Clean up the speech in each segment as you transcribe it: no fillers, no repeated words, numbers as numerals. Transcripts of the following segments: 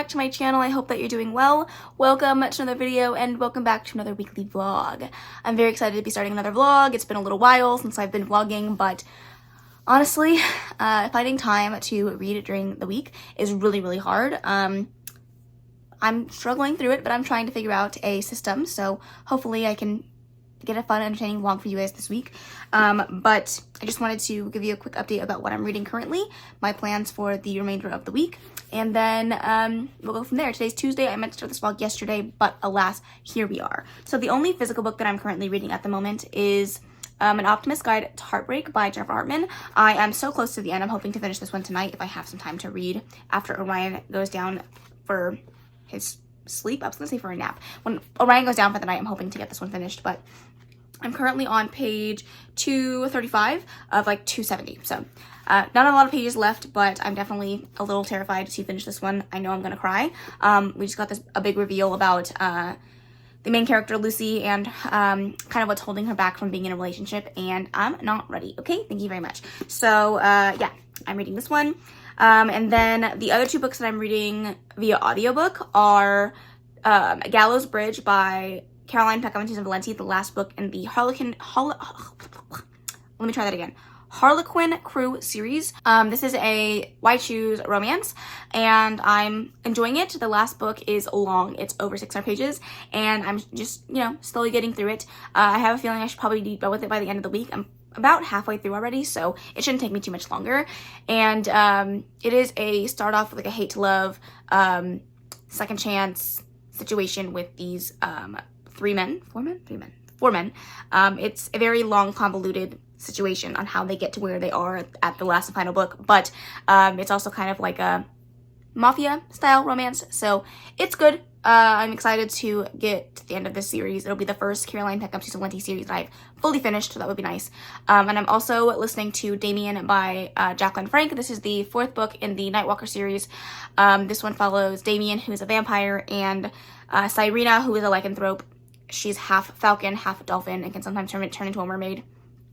back to my channel. I hope that you're doing well. Welcome to another video and welcome back to another weekly vlog. I'm very excited to be starting another vlog. It's been a little while since I've been vlogging, but honestly, finding time to read during the week is really hard. I'm struggling through it, but I'm trying to figure out a system, so hopefully I can get a fun, entertaining vlog for you guys this week. But I just wanted to give you a quick update about what I'm reading currently, my plans for the remainder of the week, and then we'll go from there. Today's Tuesday. I meant to start this vlog yesterday, but alas, here we are. So the only physical book that I'm currently reading at the moment is An Optimist Guide to Heartbreak by Jennifer Hartman. I am so close to the end. I'm hoping to finish this one tonight if I have some time to read after Orion goes down for his sleep. I was gonna say for a nap. When Orion goes down for the night, I'm hoping to get this one finished, but I'm currently on page 235 of like 270. So not a lot of pages left, but I'm definitely a little terrified to finish this one. I know I'm gonna cry. We just got a big reveal about the main character, Lucy, and kind of what's holding her back from being in a relationship, and I'm not ready. Okay, thank you very much. So yeah, I'm reading this one. And then the other two books that I'm reading via audiobook are Gallows Bridge by Caroline Peccamentine Valenti, the last book in the Harlequin Crew series. This is a Why Choose romance, and I'm enjoying it. The last book is long. It's over 600 pages, and I'm just, slowly getting through it. I have a feeling I should probably be done with it by the end of the week. I'm about halfway through already, so it shouldn't take me too much longer. And it is a start off with like a hate to love, second chance situation with these four men. It's a very long, convoluted situation on how they get to where they are at the last and final book, but it's also kind of like a mafia style romance, so it's good. I'm excited to get to the end of this series. It'll be the first Caroline Peccamentine Valenti series that I've fully finished, so that would be nice. And I'm also listening to Damien by Jacqueline Frank. This is the fourth book in the Nightwalker series. This one follows Damien, who is a vampire, and Cyrena, who is a lycanthrope. She's half falcon, half dolphin, and can sometimes turn into a mermaid.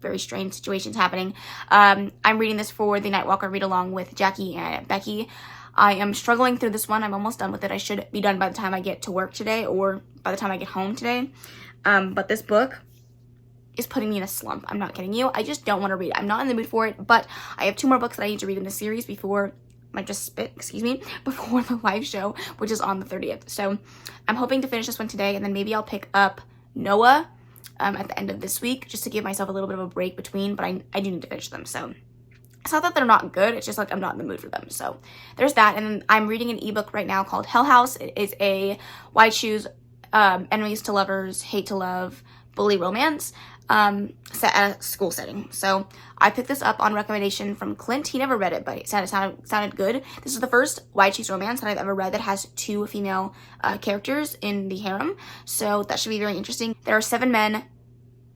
Very strange situations happening. I'm reading this for the Nightwalker read-along with Jackie and Becky. I am struggling through this one. I'm almost done with it. I should be done by the time I get to work today or by the time I get home today. But this book is putting me in a slump. I'm not kidding you. I just don't want to read it. I'm not in the mood for it, but I have two more books that I need to read in this series before before the live show, which is on the 30th. So I'm hoping to finish this one today, and then maybe I'll pick up Noah at the end of this week, just to give myself a little bit of a break between, but I do need to finish them. So it's not that they're not good, it's just like I'm not in the mood for them. So there's that. And then I'm reading an ebook right now called Hell House. It is a Why Choose Enemies to Lovers, Hate to Love, Bully romance set at a school setting. So I picked this up on recommendation from Clint. He never read it, but it sounded good. This is the first Why Choose romance that I've ever read that has two female characters in the harem. So that should be very interesting. There are 7 men.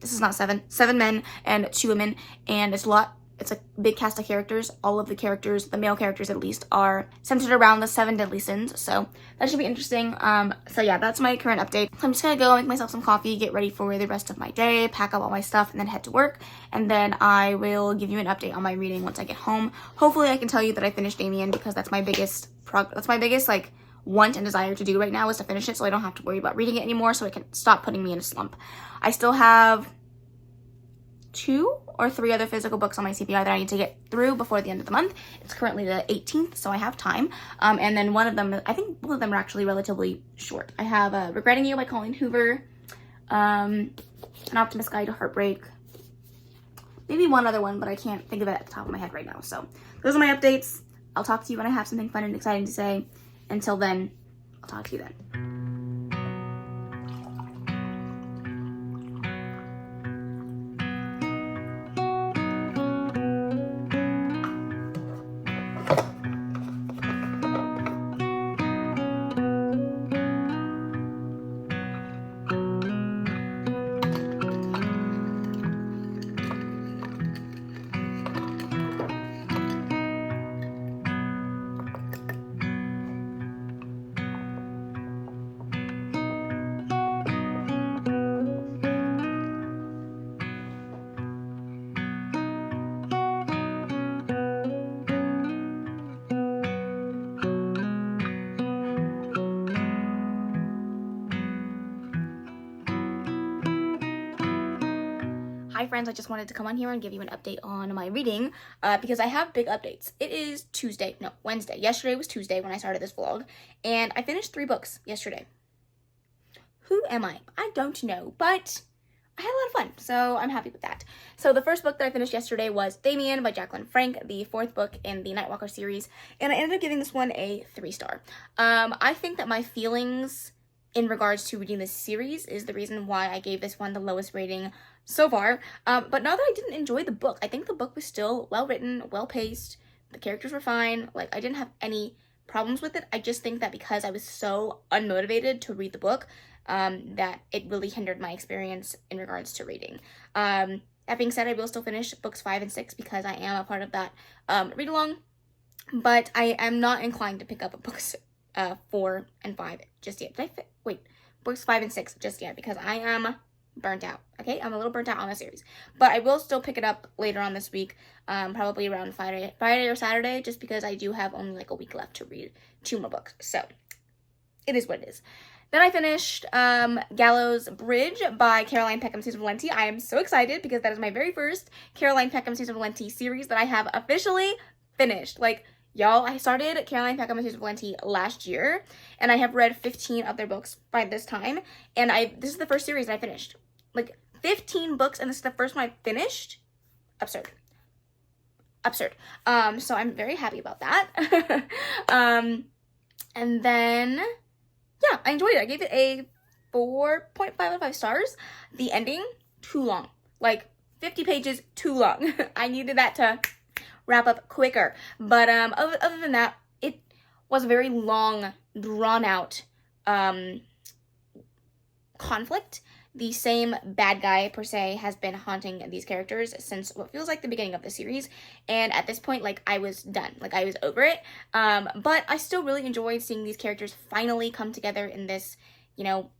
This is not 7 men and 2 women, and it's a big cast of characters. All of the characters, the male characters at least, are centered around the 7 deadly sins, so that should be interesting. So yeah, that's my current update. So I'm just gonna go make myself some coffee, get ready for the rest of my day, pack up all my stuff, and then head to work, and then I will give you an update on my reading once I get home. Hopefully I can tell you that I finished Damien, because that's my biggest like want and desire to do right now, is to finish it so I don't have to worry about reading it anymore, so it can stop putting me in a slump. I still have 2 or 3 other physical books on my CPI that I need to get through before the end of the month. It's currently the 18th, so I have time. And then one of them, I think both of them are actually relatively short. I have Regretting You by Colleen Hoover, An Optimist Guide to Heartbreak, maybe one other one, but I can't think of it at the top of my head right now. So those are my updates. I'll talk to you when I have something fun and exciting to say. Until then, I'll talk to you then. Hi friends, I just wanted to come on here and give you an update on my reading because I have big updates. It is Wednesday. Yesterday was Tuesday when I started this vlog, and I finished 3 books yesterday. Who am I? I don't know, but I had a lot of fun, so I'm happy with that. So the first book that I finished yesterday was Damien by Jacqueline Frank, the 4th book in the Nightwalker series, and I ended up giving this one a 3-star. I think that my feelings in regards to reading this series is the reason why I gave this one the lowest rating so far. But not that I didn't enjoy the book. I think the book was still well written, well paced. The characters were fine. Like, I didn't have any problems with it. I just think that because I was so unmotivated to read the book, that it really hindered my experience in regards to reading. That being said, I will still finish books 5 and 6 because I am a part of that read along. But I am not inclined to pick up books 4 and 5 just yet. Books 5 and 6 just yet because I am burnt out. Okay, I'm a little burnt out on the series, but I will still pick it up later on this week, probably around Friday or Saturday, just because I do have only like a week left to read 2 more books. So it is what it is. Then I finished Gallows Bridge by Caroline Peckham Susan Valenti. I am so excited because that is my very first Caroline Peckham Susan Valenti series that I have officially finished. Like, y'all, I started Caroline Peckham Susan Valenti last year, and I have read 15 of their books by this time, and this is the first series that I finished. Like, 15 books, and this is the first one I finished? Absurd. So I'm very happy about that. And then, yeah, I enjoyed it. I gave it a 4.5 out of 5 stars. The ending, too long. Like, 50 pages, too long. I needed that to wrap up quicker. But other than that, it was a very long, drawn-out conflict. The same bad guy, per se, has been haunting these characters since what feels like the beginning of the series. And at this point, like, I was done. Like, I was over it. But I still really enjoyed seeing these characters finally come together in this, you know,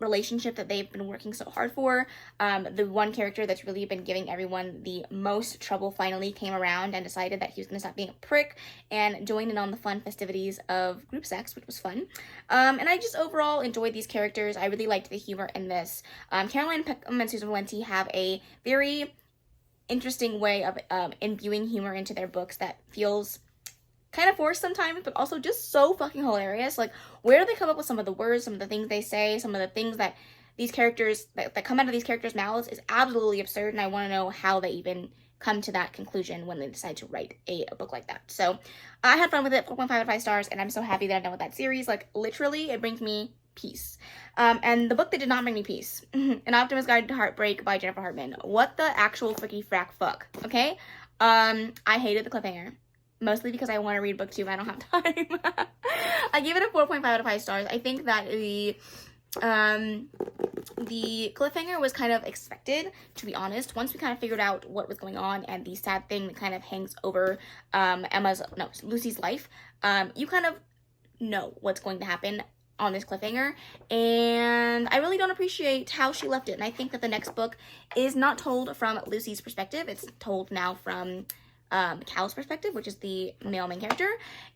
relationship that they've been working so hard for. The one character that's really been giving everyone the most trouble finally came around and decided that he was going to stop being a prick and join in on the fun festivities of group sex, which was fun. And I just overall enjoyed these characters. I really liked the humor in this. Caroline Peckham and Susan Valenti have a very interesting way of imbuing humor into their books that feels kind of forced sometimes, but also just so fucking hilarious. Like, where do they come up with some of the words, some of the things they say, some of the things that these characters, that come out of these characters' mouths is absolutely absurd, and I want to know how they even come to that conclusion when they decide to write a book like that. So, I had fun with it, 4.5 out of 5 stars, and I'm so happy that I'm done with that series. Like, literally, it brings me peace. And the book that did not bring me peace, An Optimist's Guide to Heartbreak by Jennifer Hartman. What the actual fricky frack fuck, okay? I hated the cliffhanger. Mostly because I want to read book 2 and I don't have time. I gave it a 4.5 out of 5 stars. I think that the cliffhanger was kind of expected, to be honest. Once we kind of figured out what was going on and the sad thing that kind of hangs over Lucy's life, you kind of know what's going to happen on this cliffhanger, and I really don't appreciate how she left it. And I think that the next book is not told from Lucy's perspective. It's told now from Cal's perspective, which is the male main character,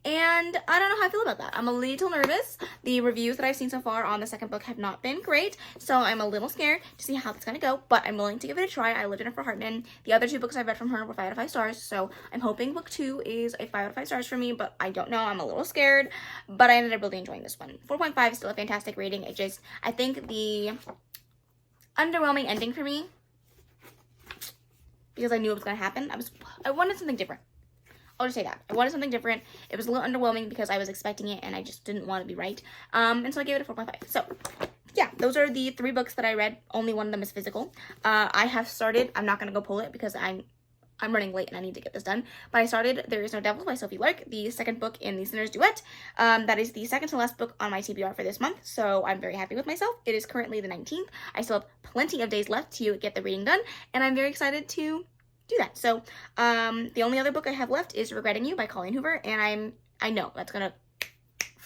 and I don't know how I feel about that. I'm a little nervous. The reviews that I've seen so far on the second book have not been great, so I'm a little scared to see how it's gonna go, but I'm willing to give it a try. I love Jennifer Hartman. The other 2 books I've read from her were 5 out of 5 stars, so I'm hoping book 2 is a 5 out of 5 stars for me, but I don't know. I'm a little scared, but I ended up really enjoying this one. 4.5 is still a fantastic rating. I think the underwhelming ending for me, because I knew it was going to happen, I wanted something different. I'll just say that. I wanted something different. It was a little underwhelming because I was expecting it and I just didn't want to be right. And so I gave it a 4.5. So, yeah, those are the 3 books that I read. Only one of them is physical. I have started, I'm not going to go pull it because I'm running late and I need to get this done. But I started There Is No Devil by Sophie Lark, the second book in the Sinner's Duet. That is the second to last book on my TBR for this month, so I'm very happy with myself. It is currently the 19th. I still have plenty of days left to get the reading done, and I'm very excited to do that. So, the only other book I have left is Regretting You by Colleen Hoover, and I know that's gonna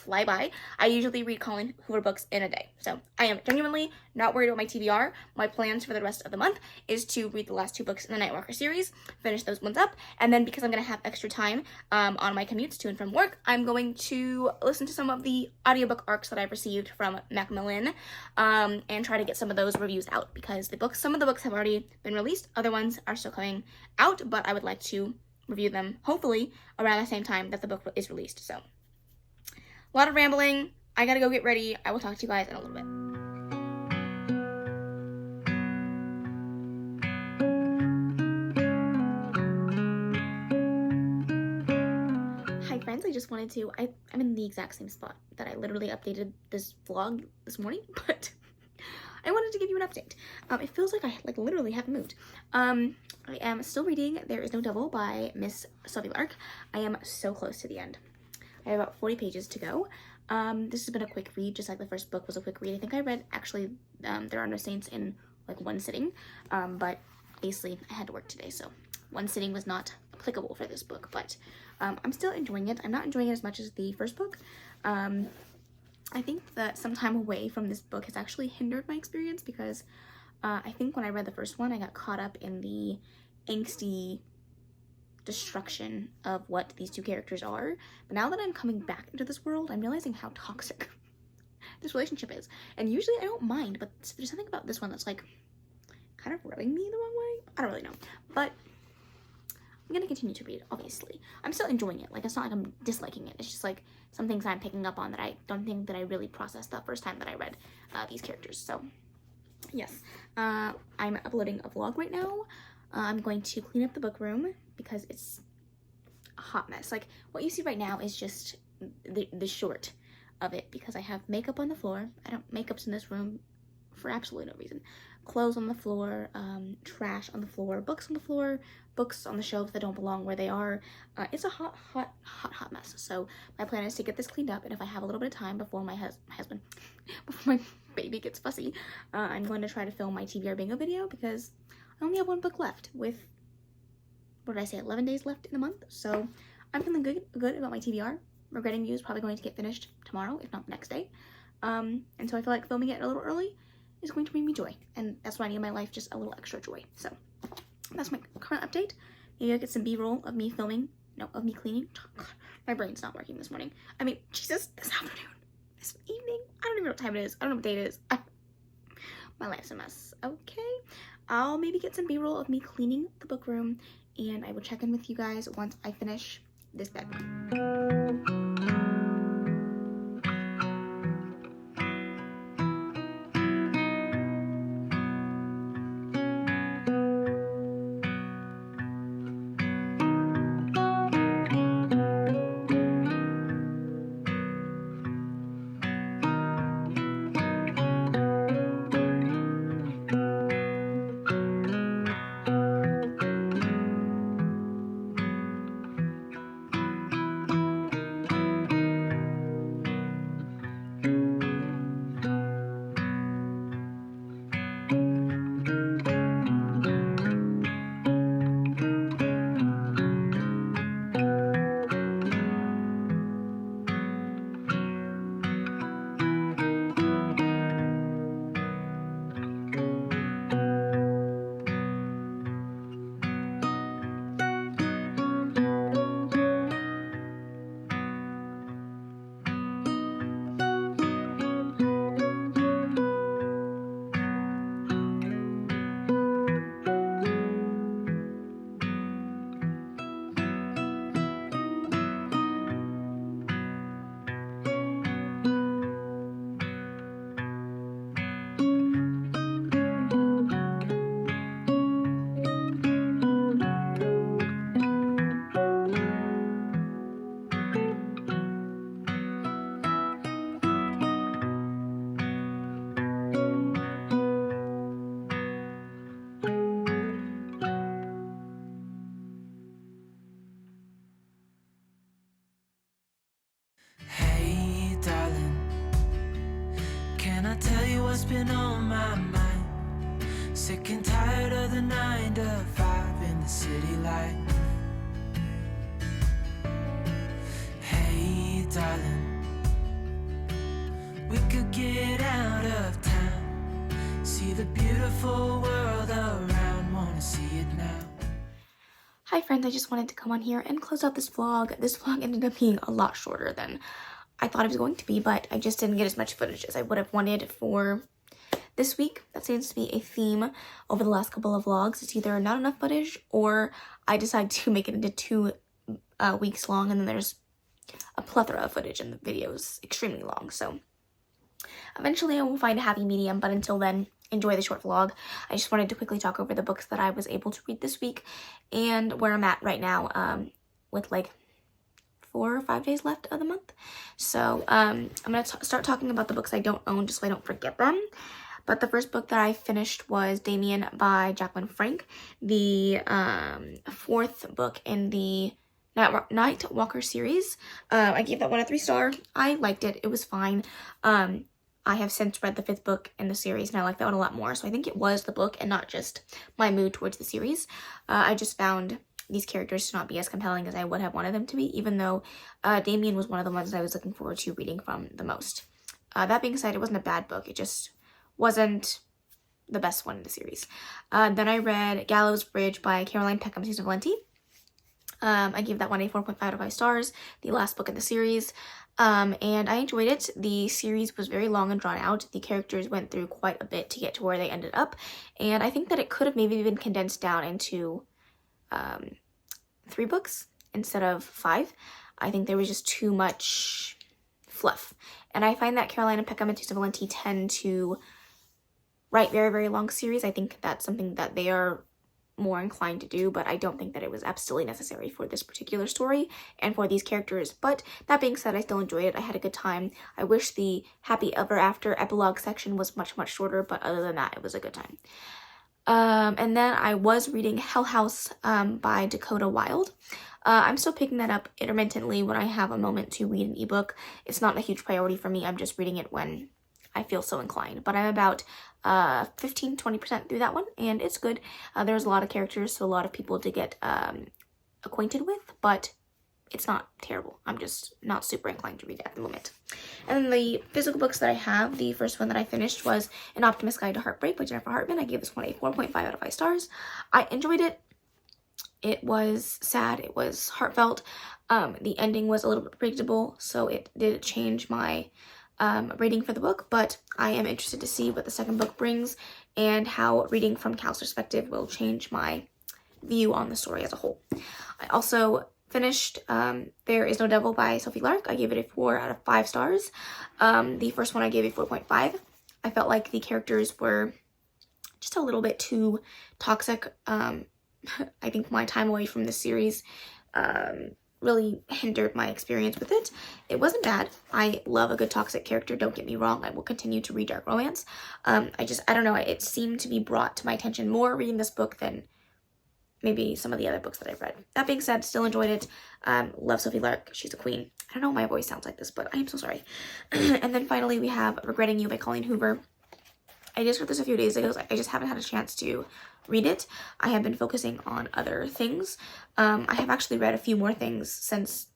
fly by. I usually read Colleen Hoover books in a day. So I am genuinely not worried about my TBR. My plans for the rest of the month is to read the last 2 books in the Nightwalker series, finish those ones up, and then because I'm going to have extra time on my commutes to and from work, I'm going to listen to some of the audiobook arcs that I've received from Macmillan and try to get some of those reviews out, because some of the books have already been released, other ones are still coming out, but I would like to review them hopefully around the same time that the book is released. So a lot of rambling. I gotta go get ready. I will talk to you guys in a little bit. Hi friends, I just wanted to, I'm in the exact same spot that I literally updated this vlog this morning, but I wanted to give you an update. It feels like I literally haven't moved. I am still reading There Is No Devil by Miss Sylvie Lark. I am so close to the end. I have about 40 pages to go. This has been a quick read, just like the first book was a quick read. I think I read, actually, There Are No Saints in like 1 sitting, but obviously I had to work today, so 1 sitting was not applicable for this book, but I'm still enjoying it. I'm not enjoying it as much as the first book. I think that some time away from this book has actually hindered my experience, because I think when I read the first one, I got caught up in the angsty destruction of what these 2 characters are. But now that I'm coming back into this world, I'm realizing how toxic this relationship is. And usually I don't mind, but there's something about this one that's like kind of rubbing me the wrong way. I don't really know, but I'm gonna continue to read it, obviously. I'm still enjoying it. Like, it's not like I'm disliking it. It's just like some things I'm picking up on that I don't think that I really processed the first time that I read these characters. So yes, I'm uploading a vlog right now. I'm going to clean up the book room because it's a hot mess. Like, what you see right now is just the short of it, because I have makeup on the floor. Makeup's in this room for absolutely no reason. Clothes on the floor, trash on the floor, books on the floor, books on the shelves that don't belong where they are. It's a hot mess. So my plan is to get this cleaned up, and if I have a little bit of time before my husband, before my baby gets fussy, I'm going to try to film my TBR bingo video, because I only have 1 book left with, what did I say, 11 days left in the month. So I'm feeling good about my TBR. Regretting You is probably going to get finished tomorrow, if not the next day. And so I feel like filming it a little early is going to bring me joy, and that's what I need in my life, just a little extra joy. So that's my current update. Maybe I'll get some B-roll of me filming, no, of me cleaning. Oh, God, my brain's not working this morning. I mean, Jesus, this afternoon, this evening, I don't even know what time it is. I don't know what day it is. My life's a mess. Okay, I'll maybe get some B-roll of me cleaning the book room, and I will check in with you guys once I finish this bed. what's been on my mind. Sick and tired of the 9 to 5 in the city life. Hey darling, get out of town. See the beautiful world around, wanna see it now. Hi friends, I just wanted to come on here and close out this vlog. This vlog ended up being a lot shorter than I thought it was going to be, but I just didn't get as much footage as I would have wanted for this week. That seems to be a theme over the last couple of vlogs. It's either not enough footage or I decide to make it into 2 weeks long, and then there's a plethora of footage and the video is extremely long. So eventually I will find a happy medium, but until then, enjoy the short vlog. I just wanted to quickly talk over the books that I was able to read this week and where I'm at right now with like 4 or 5 days left of the month. So I'm going to start talking about the books I don't own just so I don't forget them. But the first book that I finished was Damien by Jacqueline Frank, the 4th book in the Night Walker series. I gave that one a 3-star. I liked it. It was fine. I have since read the 5th book in the series, and I like that one a lot more. So I think it was the book and not just my mood towards the series. I just found these characters to not be as compelling as I would have wanted them to be, even though Damien was one of the ones that I was looking forward to reading from the most. That being said, it wasn't a bad book. It just wasn't the best one in the series. Then I read Gallows Bridge by Caroline Peckham Valenti. I gave that one a 4.5 out of 5 stars, the last book in the series. And I enjoyed it. The series was very long and drawn out. The characters went through quite a bit to get to where they ended up. And I think that it could have maybe been condensed down into 3 books instead of 5. I think there was just too much fluff. And I find that Caroline and Peckham Valenti tend to write very, very long series. I think that's something that they are more inclined to do, but I don't think that it was absolutely necessary for this particular story and for these characters. But that being said, I still enjoyed it. I had a good time. I wish the happy ever after epilogue section was much, much shorter, but other than that, it was a good time. And then I was reading Hell House by Dakota Wilde. I'm still picking that up intermittently when I have a moment to read an ebook. It's not a huge priority for me. I'm just reading it when I feel so inclined. But I'm about 15-20% through that one, and it's good. There's a lot of characters, so a lot of people to get acquainted with, but it's not terrible. I'm just not super inclined to read it at the moment. And then the physical books that I have, the first one that I finished was An Optimist's Guide to Heartbreak by Jennifer Hartman. I gave this one a 4.5 out of 5 stars. I enjoyed it. It was sad. It was heartfelt. The ending was a little bit predictable, so it did change my rating for the book, but I am interested to see what the second book brings and how reading from Cal's perspective will change my view on the story as a whole. I also finished There Is No Devil by Sophie Lark. I gave it a 4 out of 5 stars. The first one I gave a 4.5. I felt like the characters were just a little bit too toxic. I think my time away from this series really hindered my experience with it. It wasn't bad. I love a good toxic character, don't get me wrong. I will continue to read dark romance. I don't know, it seemed to be brought to my attention more reading this book than maybe some of the other books that I've read. That being said, still enjoyed it. Love Sophie Lark. She's a queen. I don't know why my voice sounds like this, but I am so sorry. And then finally we have Regretting You by Colleen Hoover. I just read this a few days ago. I just haven't had a chance to read it. I have been focusing on other things. I have actually read a few more things since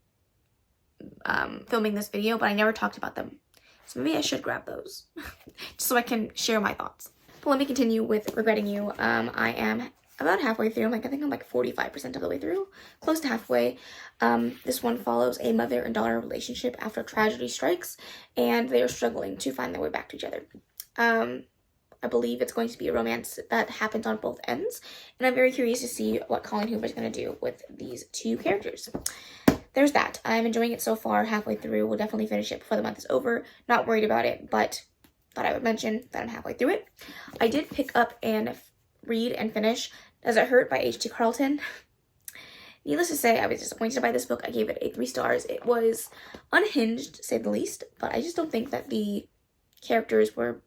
filming this video, but I never talked about them. So maybe I should grab those just so I can share my thoughts. But let me continue with Regretting You. I am about halfway through. I think I'm like 45% of the way through, close to halfway. This one follows a mother and daughter relationship after tragedy strikes, and they are struggling to find their way back to each other. I believe it's going to be a romance that happens on both ends, and I'm very curious to see what Colleen Hoover is going to do with these 2 characters. There's that. I'm enjoying it so far, halfway through. We'll definitely finish it before the month is over. Not worried about it, but thought I would mention that I'm halfway through it. I did pick up and read and finish Does It Hurt by H.T. Carlton. Needless to say, I was disappointed by this book. I gave it a 3 stars. It was unhinged, to say the least, but I just don't think that the characters were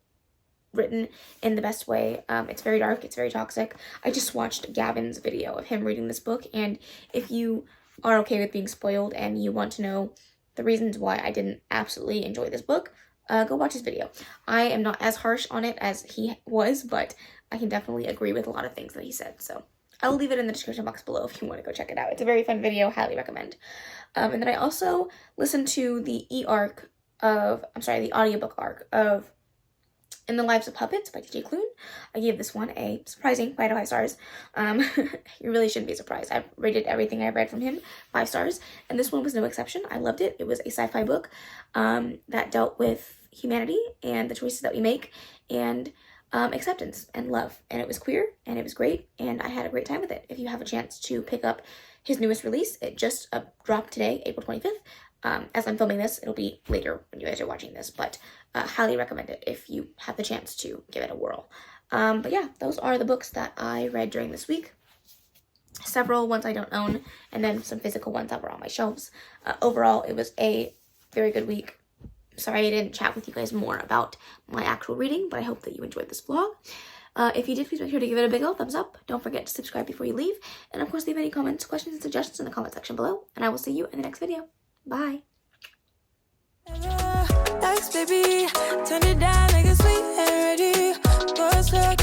written in the best way. It's very dark, it's very toxic. I just watched Gavin's video of him reading this book, and if you are okay with being spoiled and you want to know the reasons why I didn't absolutely enjoy this book, go watch his video. I am not as harsh on it as he was, but I can definitely agree with a lot of things that he said, so I will leave it in the description box below if you want to go check it out. It's a very fun video, highly recommend. And then I also listened to the E-Arc the audiobook arc of In the Lives of Puppets by TJ Klune. I gave this one a surprising 5 out of 5 stars. You really shouldn't be surprised. I've rated everything I've read from him 5 stars, and this one was no exception. I loved it. It was a sci-fi book that dealt with humanity and the choices that we make, and acceptance and love. And it was queer, and it was great, and I had a great time with it. If you have a chance to pick up his newest release, it just dropped today, April 25th. As I'm filming this, it'll be later when you guys are watching this, but highly recommend it if you have the chance to give it a whirl. But yeah, those are the books that I read during this week. Several ones I don't own, and then some physical ones that were on my shelves. Overall, it was a very good week. Sorry I didn't chat with you guys more about my actual reading, but I hope that you enjoyed this vlog. If you did, please make sure to give it a big old thumbs up. Don't forget to subscribe before you leave. And of course, leave any comments, questions, and suggestions in the comment section below. And I will see you in the next video. Bye. Next, baby, turn it down like it's sweet and ready.